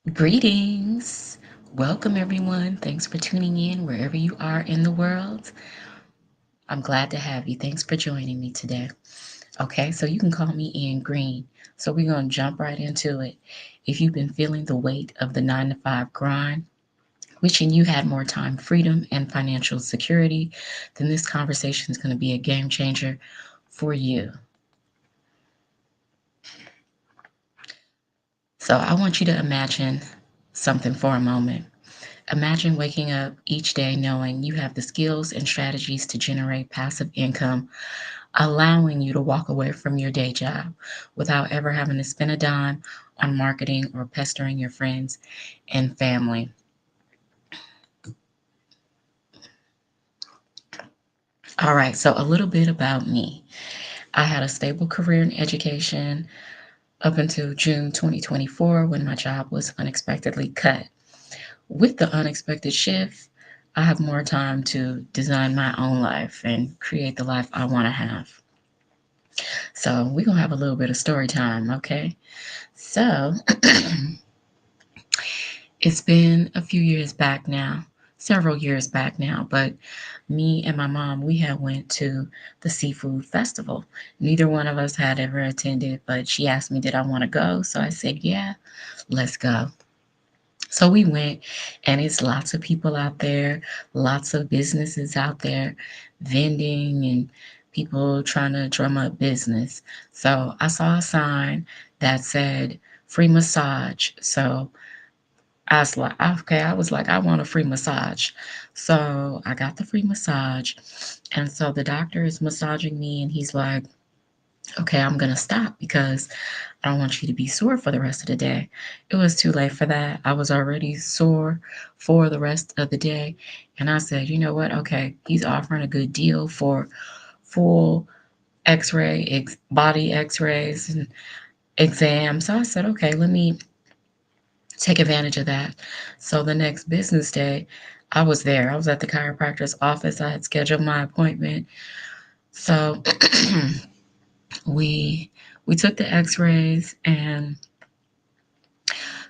Greetings. Welcome, everyone. Thanks for tuning in wherever you are in the world. I'm glad to have you. Thanks for joining me today. Okay, so you can call me Ian Green. So we're going to jump right into it. If you've been feeling the weight of the 9 to 5 grind, wishing you had more time, freedom, and financial security, then this conversation is going to be a game changer for you. So I want you to imagine something for a moment. Imagine waking up each day knowing you have the skills and strategies to generate passive income, allowing you to walk away from your day job without ever having to spend a dime on marketing or pestering your friends and family. All right, so a little bit about me. I had a stable career in education up until June 2024 when my job was unexpectedly cut. With the unexpected shift, I have more time to design my own life and create the life I want to have. So we're gonna have a little bit of story time, okay? So it's been a few years back now, several years back now, but me and my mom, we had went to the seafood festival. Neither one of us had ever attended, but she asked me, did I want to go? So I said, yeah, let's go. So we went, and it's lots of people out there, lots of businesses out there, vending and people trying to drum up business. So I saw a sign that said free massage. So I was like, okay, I was like, I want a free massage. So I got the free massage. And so the doctor is massaging me, and he's like, okay, I'm going to stop because I don't want you to be sore for the rest of the day. It was too late for that. I was already sore for the rest of the day. And I said, you know what? Okay, he's offering a good deal for full body x rays and exams. So I said, okay, let me take advantage of that. So the next business day, I was there. I was at the chiropractor's office. I had scheduled my appointment. So we we took the x-rays, and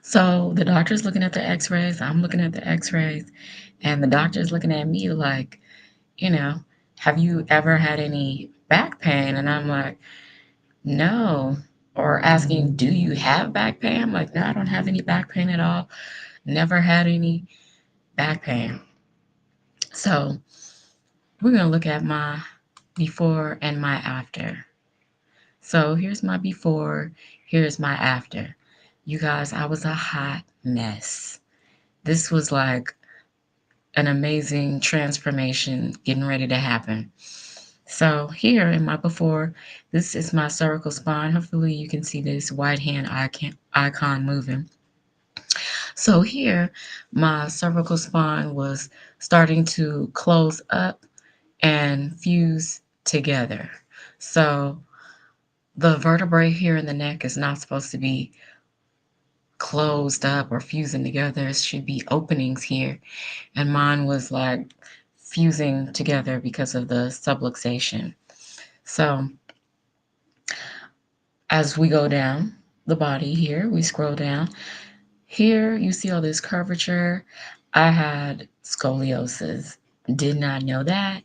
so the doctor's looking at the x-rays, I'm looking at the x-rays, and the doctor's looking at me like, you know, have you ever had any back pain? And I'm like, no. Or asking, do you have back pain? I'm like, no, I don't have any back pain at all. Never had any back pain. So we're going to look at my before and my after. So here's my before, here's my after. You guys, I was a hot mess. This was like an amazing transformation getting ready to happen. So here in my before, this is my cervical spine. Hopefully you can see this white hand icon moving. So here, my cervical spine was starting to close up and fuse together. So the vertebrae here in the neck is not supposed to be closed up or fusing together. There should be openings here. And mine was like fusing together because of the subluxation. So as we go down the body here, we scroll down. Here you see all this curvature. I had scoliosis. Did not know that.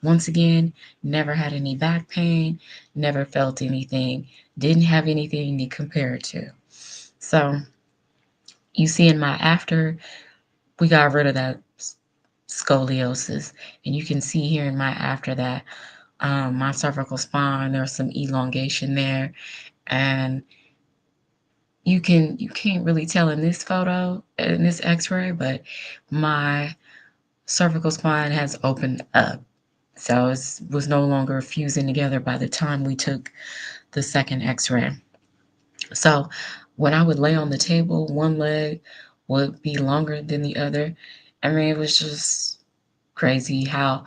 Once again, never had any back pain, never felt anything, didn't have anything to compare it to. So you see in my after, we got rid of that scoliosis. And you can see here in my after that, my cervical spine, there's some elongation there. And you can't really tell in this photo, in this x-ray, but my cervical spine has opened up. So it was no longer fusing together by the time we took the second x-ray. So when I would lay on the table, one leg would be longer than the other. I mean, it was just crazy how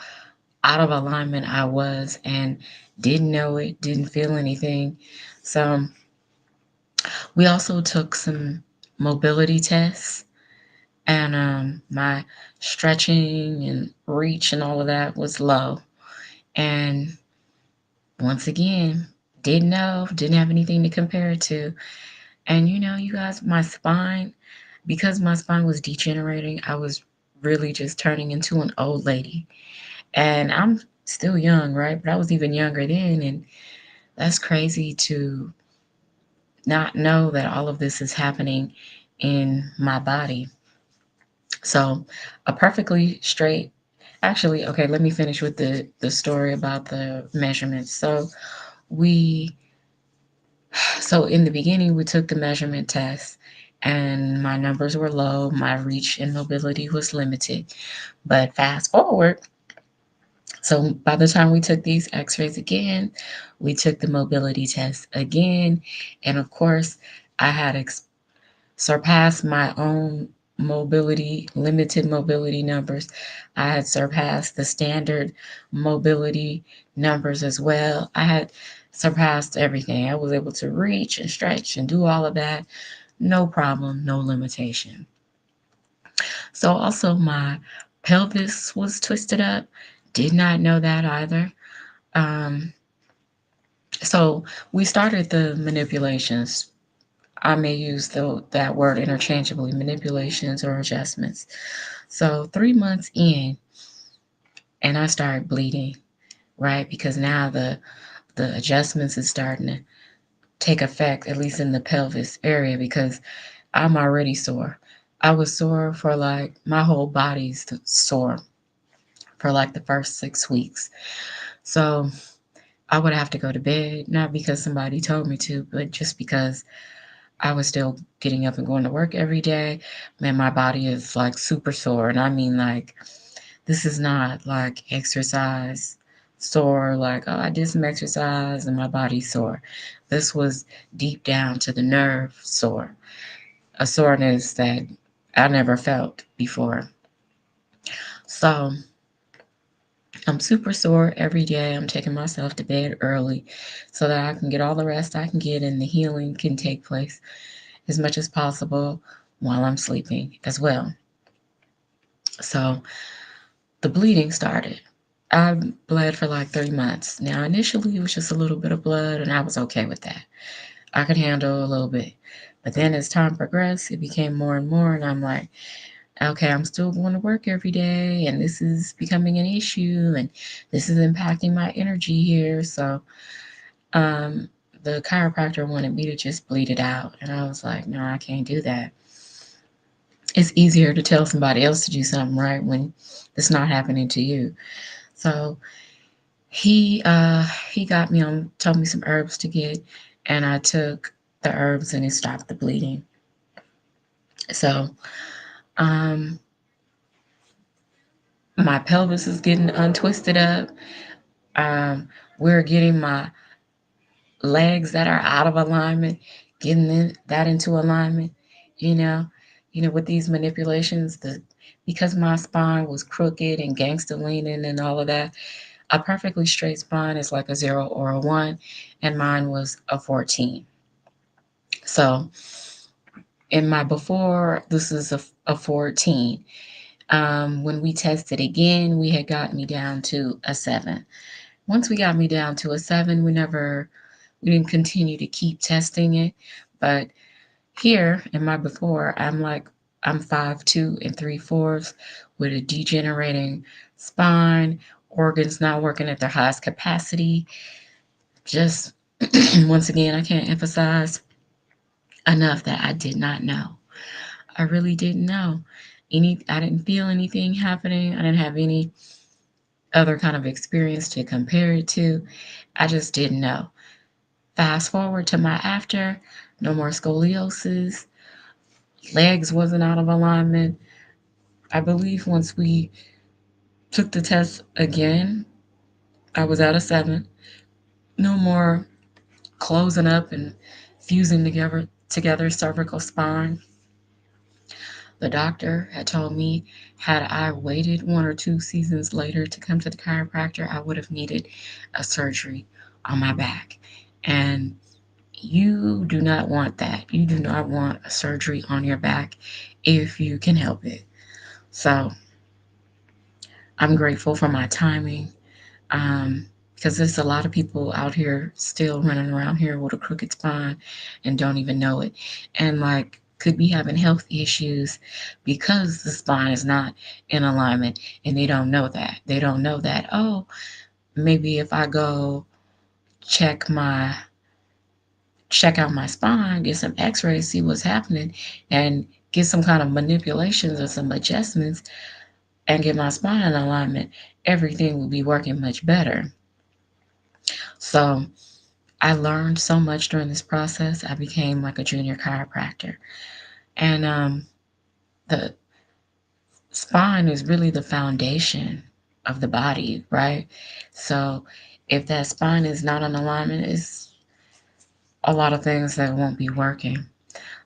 out of alignment I was and didn't know it, didn't feel anything. So we also took some mobility tests, and my stretching and reach and all of that was low. And once again, didn't know, didn't have anything to compare it to. And you know, you guys, my spine, Because my spine was degenerating, I was really just turning into an old lady. And I'm still young, right? But I was even younger then. And that's crazy to not know that all of this is happening in my body. So, a perfectly straight, actually, okay, let me finish with the story about the measurements. We, so in the beginning, we took the measurement test and my numbers were low. My reach and mobility was limited. But fast forward, so by the time we took these x rays again, we took the mobility test again. And of course, I had surpassed my own mobility, limited mobility numbers. I had surpassed the standard mobility numbers as well. I had surpassed everything. I was able to reach and stretch and do all of that. No problem, no limitation. So, also, my pelvis was twisted up. Did not know that either. Um, so, we started the manipulations. I may use that word interchangeably, manipulations or adjustments. So 3 months in, and I started bleeding, right? Because now the adjustments is starting to take effect, at least in the pelvis area, because I'm already sore. I was sore for like my whole body's sore for like the first 6 weeks. So I would have to go to bed, not because somebody told me to, but just because I was still getting up and going to work every day. Man, my body is like super sore. And I mean, like, this is not like exercise sore, like, oh, I did some exercise and my body's sore. This was deep down to the nerve sore, a soreness that I never felt before. So I'm super sore every day. I'm taking myself to bed early so that I can get all the rest I can get and the healing can take place as much as possible while I'm sleeping as well. So the bleeding started. I bled for like 3 months. Now, initially, it was just a little bit of blood, and I was okay with that. I could handle a little bit. But then as time progressed, it became more and more, and I'm like, okay, I'm still going to work every day, and this is becoming an issue, and this is impacting my energy here. So, um, the chiropractor wanted me to just bleed it out, and I was like, no, I can't do that. It's easier to tell somebody else to do something, right, when it's not happening to you. So he got me on, told me some herbs to get, and I took the herbs and it stopped the bleeding. So um my pelvis is getting untwisted up. We're getting my legs that are out of alignment, getting that into alignment, you know, with these manipulations, the because my spine was crooked and gangster leaning and all of that, a perfectly straight spine is like a 0 or a 1, and mine was a 14. So in my before, this is a 14. When we tested again, we had got me down to a 7. Once we got me down to a 7, we didn't continue to keep testing it. But here in my before, I'm 5'2 3/4" with a degenerating spine, organs not working at their highest capacity. Just once again, I can't emphasize enough that I did not know. I really didn't know. I didn't feel anything happening. I didn't have any other kind of experience to compare it to. I just didn't know. Fast forward to my after, no more scoliosis, legs wasn't out of alignment. I believe once we took the test again, I was at a 7. No more closing up and fusing together cervical spine. The doctor had told me had I waited 1 or 2 seasons later to come to the chiropractor, I would have needed a surgery on my back. And you do not want that. You do not want a surgery on your back if you can help it. So I'm grateful for my timing, because there's a lot of people out here still running around here with a crooked spine and don't even know it. And like could be having health issues because the spine is not in alignment, and they don't know that. They don't know that, oh, maybe if I go check my check out my spine, get some x-rays, see what's happening, and get some kind of manipulations or some adjustments and get my spine in alignment, everything will be working much better. So I learned so much during this process. I became like a junior chiropractor. And the spine is really the foundation of the body, right? So if that spine is not in alignment, it's a lot of things that won't be working.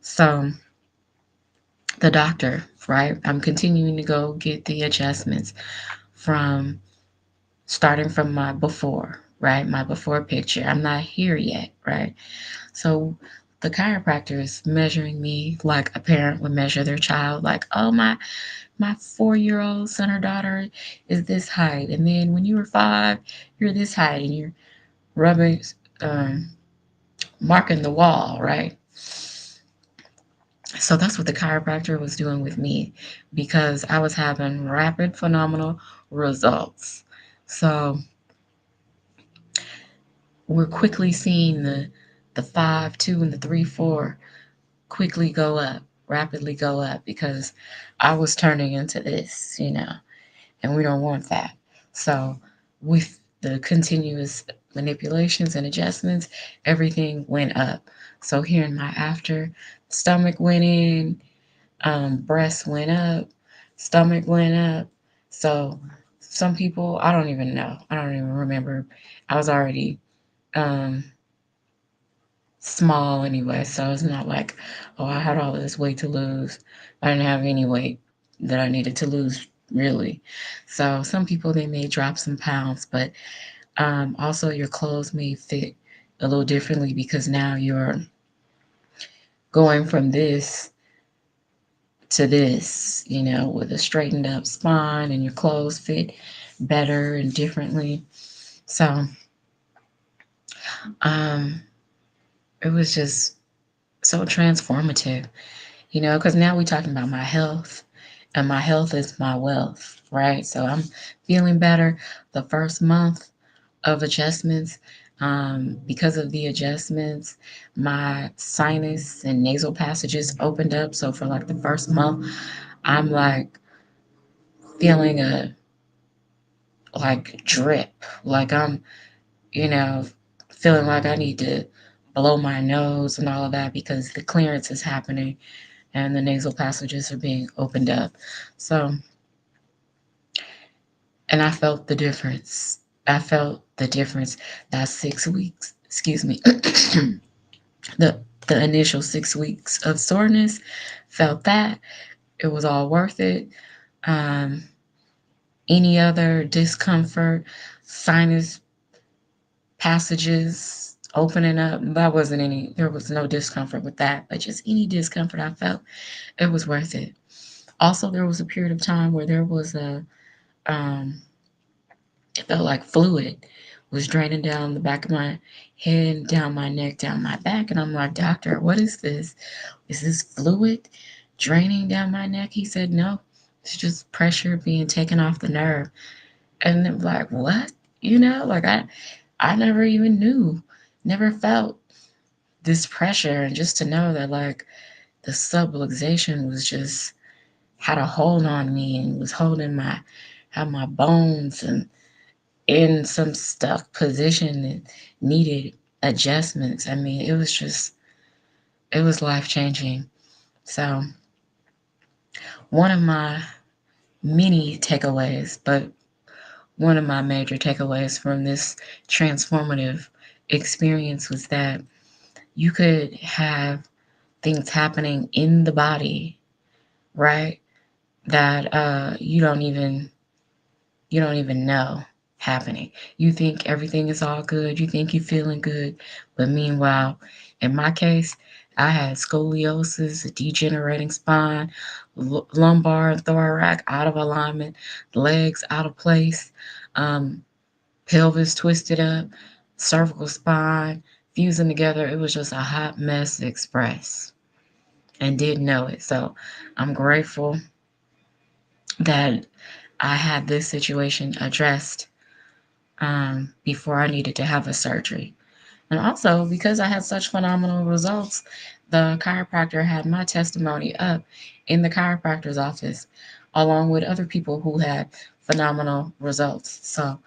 So the doctor, right? I'm continuing to go get the adjustments from starting from my before, right? My before picture. I'm not here yet, right? So the chiropractor is measuring me like a parent would measure their child, like, oh, my 4-year-old son or daughter is this height, and then when you were 5, you're this height, and you're rubbing, um, marking the wall, right? So that's what the chiropractor was doing with me because I was having rapid, phenomenal results. So we're quickly seeing the 5, 2, and the 3, 4 quickly go up, rapidly go up because I was turning into this, and we don't want that. So with the continuous manipulations and adjustments, everything went up. So here in my after, stomach went in, breast went up, stomach went up. So some people, I don't even know. I don't even remember. I was already um, small anyway, so it's not like, oh, I had all this weight to lose. I didn't have any weight that I needed to lose, really. So some people, they may drop some pounds, but also your clothes may fit a little differently because now you're going from this to this, with a straightened up spine and your clothes fit better and differently. So um, it was just so transformative, because now we're talking about my health, and my health is my wealth, right? So I'm feeling better. The first month of adjustments, because of the adjustments, my sinus and nasal passages opened up. So for like the first month, I'm like feeling a like drip, like I'm, you know, feeling like I need to blow my nose and all of that because the clearance is happening and the nasal passages are being opened up. So, and I felt the difference. I felt the difference that 6 weeks, excuse me, the initial 6 weeks of soreness, felt that. It was all worth it. Um, any other discomfort, sinus passages opening up, there was no discomfort with that, but just any discomfort I felt, it was worth it. Also, there was a period of time where there was um, it felt like fluid was draining down the back of my head, down my neck, down my back. And I'm like, doctor, what is this? Is this fluid draining down my neck? He said, no, it's just pressure being taken off the nerve. And I'm like, what? Like I never even knew, never felt this pressure. And just to know that like the subluxation was just had a hold on me and was had my bones and in some stuck position that needed adjustments. I mean, it was life changing. So, one of my many takeaways, but one of my major takeaways from this transformative experience was that you could have things happening in the body, right? That you don't even know happening. You think everything is all good. You think you're feeling good. But meanwhile, in my case, I had scoliosis, a degenerating spine, lumbar and thorax out of alignment, legs out of place, um, pelvis twisted up, cervical spine fusing together. It was just a hot mess express. and didn't know it. So I'm grateful that I had this situation addressed before I needed to have a surgery. And also, because I had such phenomenal results, the chiropractor had my testimony up in the chiropractor's office, along with other people who had phenomenal results. So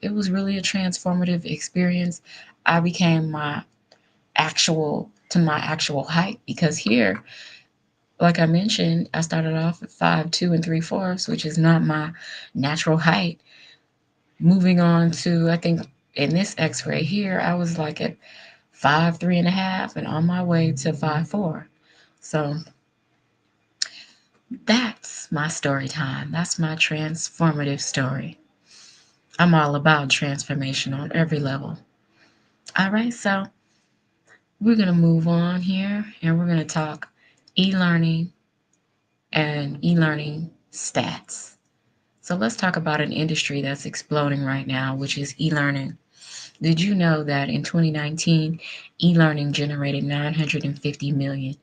it was really a transformative experience. I became my actual height because here, like I mentioned, I started off at 5'2 3/4", which is not my natural height. Moving on to, I think in this x-ray here, I was like at 5'3 1/2" and on my way to 5'4". So that's my story time. That's my transformative story. I'm all about transformation on every level. All right, so we're going to move on here and we're going to talk e-learning and e-learning stats. So let's talk about an industry that's exploding right now, which is e-learning. Did you know that in 2019, e-learning generated 950 million,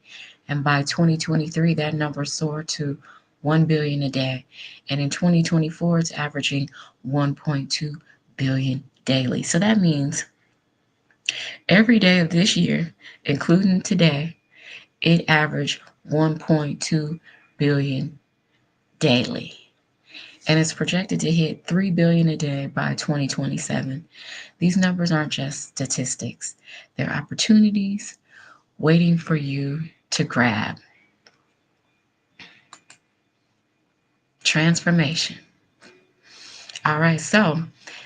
and by 2023 that number soared to 1 billion a day, and in 2024 it's averaging 1.2 billion daily. So that means every day of this year, including today, it averaged 1.2 billion daily. And it's projected to hit 3 billion a day by 2027. These numbers aren't just statistics. They're opportunities waiting for you to grab. Transformation. All right, so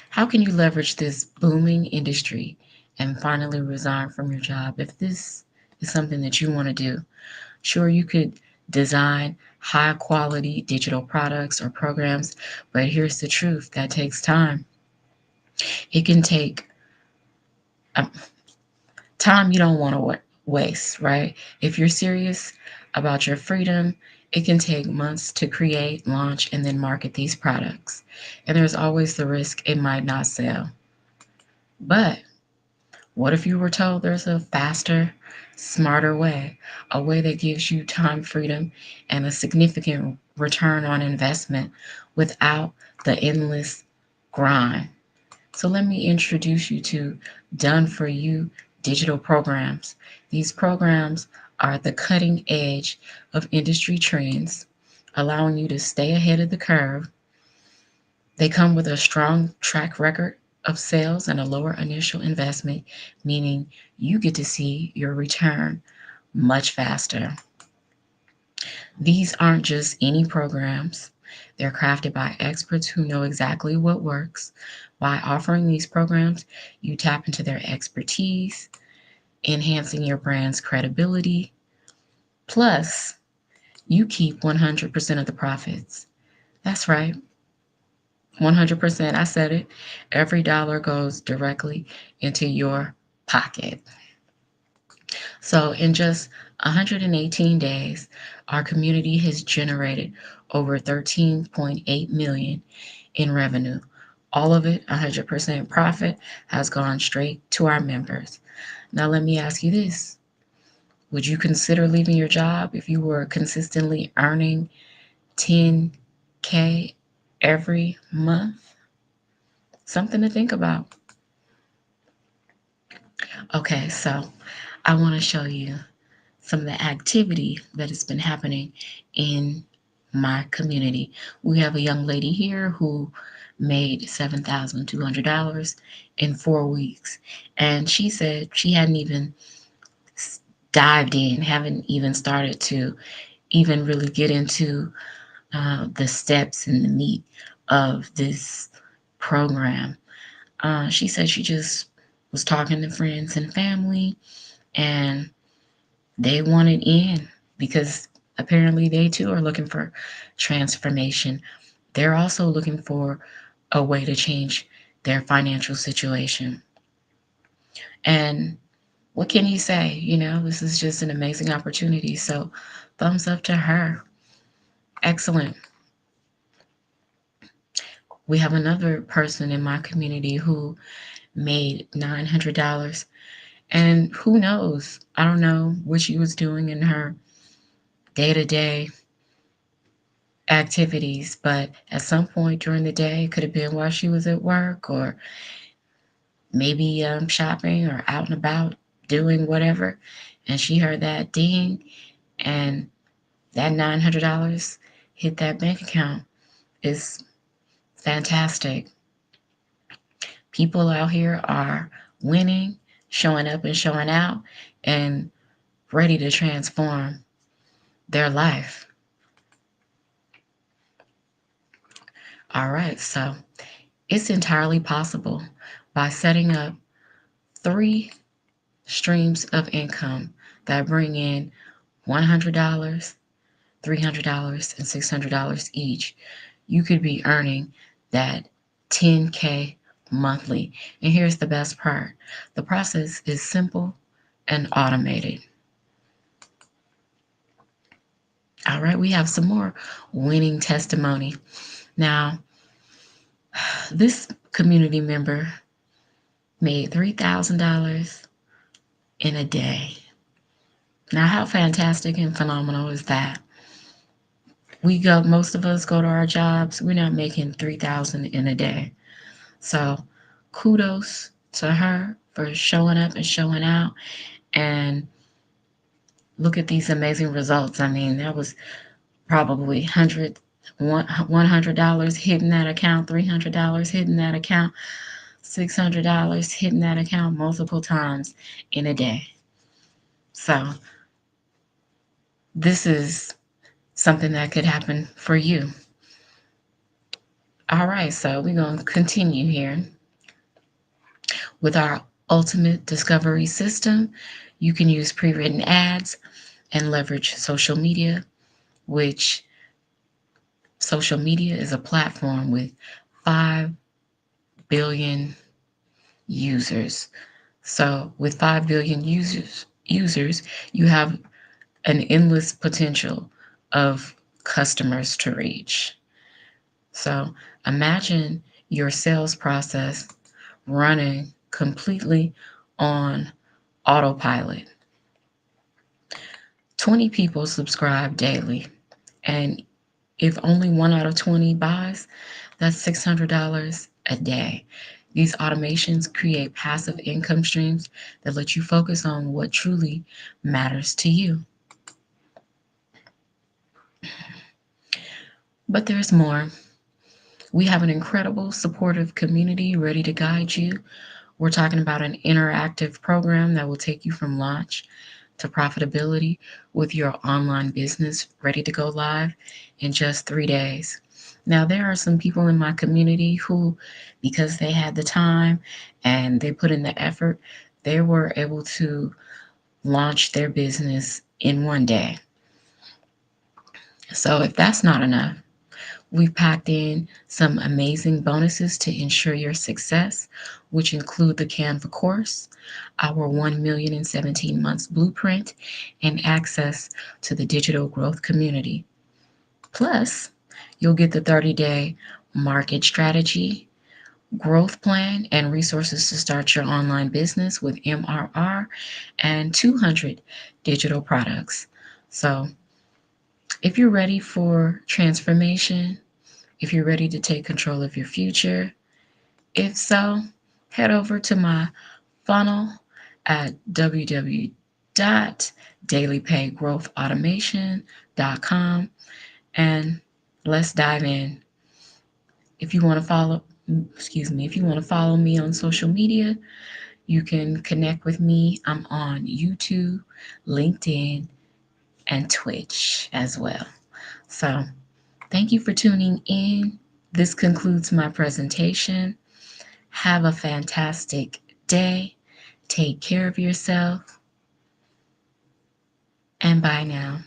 how can you leverage this booming industry and finally resign from your job if this is something that you want to do? Sure, you could design high quality digital products or programs, but here's the truth, that takes time. It can take um, time you don't want to waste, right? If you're serious about your freedom, it can take months to create, launch, and then market these products. And there's always the risk it might not sell. But what if you were told there's a faster, smarter way, a way that gives you time freedom and a significant return on investment without the endless grind? So let me introduce you to Done For You digital programs. These programs are at the cutting edge of industry trends, allowing you to stay ahead of the curve. They come with a strong track record of sales and a lower initial investment, meaning you get to see your return much faster. These aren't just any programs. They're crafted by experts who know exactly what works. By offering these programs, you tap into their expertise, enhancing your brand's credibility. Plus, you keep 100% of the profits. That's right, 100%. I said it. Every dollar goes directly into your pocket. So, in just 118 days, our community has generated over 13.8 million in revenue. All of it, 100% profit, has gone straight to our members. Now, let me ask you this. Would you consider leaving your job if you were consistently earning 10K every month? Something to think about. Okay, so I want to show you some of the activity that has been happening in my community. We have a young lady here who made $7,200 in 4 weeks. And she said she hadn't even dived in, haven't even started to even really get into the steps and the meat of this program. She said she just was talking to friends and family, and they wanted in because apparently they too are looking for transformation. They're also looking for a way to change their financial situation. And what can you say? This is just an amazing opportunity. So, thumbs up to her. Excellent. We have another person in my community who made $900. And who knows? I don't know what she was doing in her day-to-day activities, but at some point during the day, it could have been while she was at work or maybe shopping or out and about doing whatever, and she heard that ding, and that $900 hit that bank account. Is fantastic. People out here are winning, showing up and showing out, and ready to transform their life. All right, so it's entirely possible by setting up 3 streams of income that bring in $100, $300, and $600 each. You could be earning that 10K monthly. And here's the best part, the process is simple and automated. All right, we have some more winning testimony. Now, this community member made $3,000 in a day. Now, how fantastic and phenomenal is that? Most of us go to our jobs, we're not making 3,000 in a day. So, kudos to her for showing up and showing out. And look at these amazing results. I mean, that was probably $100 hitting that account, $300 hitting that account, $600 hitting that account multiple times in a day. So this is something that could happen for you. All right, so we're going to continue here with our ultimate discovery system. You can use pre-written ads and leverage social media, which social media is a platform with 5 billion users. So with 5 billion users, you have an endless potential of customers to reach. So imagine your sales process running completely on autopilot. 20 people subscribe daily, and if only 1 out of 20 buys, that's $600 a day. These automations create passive income streams that let you focus on what truly matters to you. But there's more. We have an incredible, supportive community ready to guide you. We're talking about an interactive program that will take you from launch to profitability with your online business ready to go live in just 3 days. Now, there are some people in my community who, because they had the time and they put in the effort, they were able to launch their business in 1 day. So, if that's not enough, we've packed in some amazing bonuses to ensure your success, which include the Canva course, our 1 million in 17 months blueprint, and access to the digital growth community. Plus, you'll get the 30-day market strategy, growth plan, and resources to start your online business with MRR and 200 digital products. So, if you're ready for transformation, if you're ready to take control of your future, if so, head over to my funnel at www.dailypaygrowthautomation.com and let's dive in. If you want to follow me on social media, you can connect with me. I'm on YouTube, LinkedIn, and Twitch as well. So, thank you for tuning in. This concludes my presentation. Have a fantastic day. Take care of yourself. And bye now.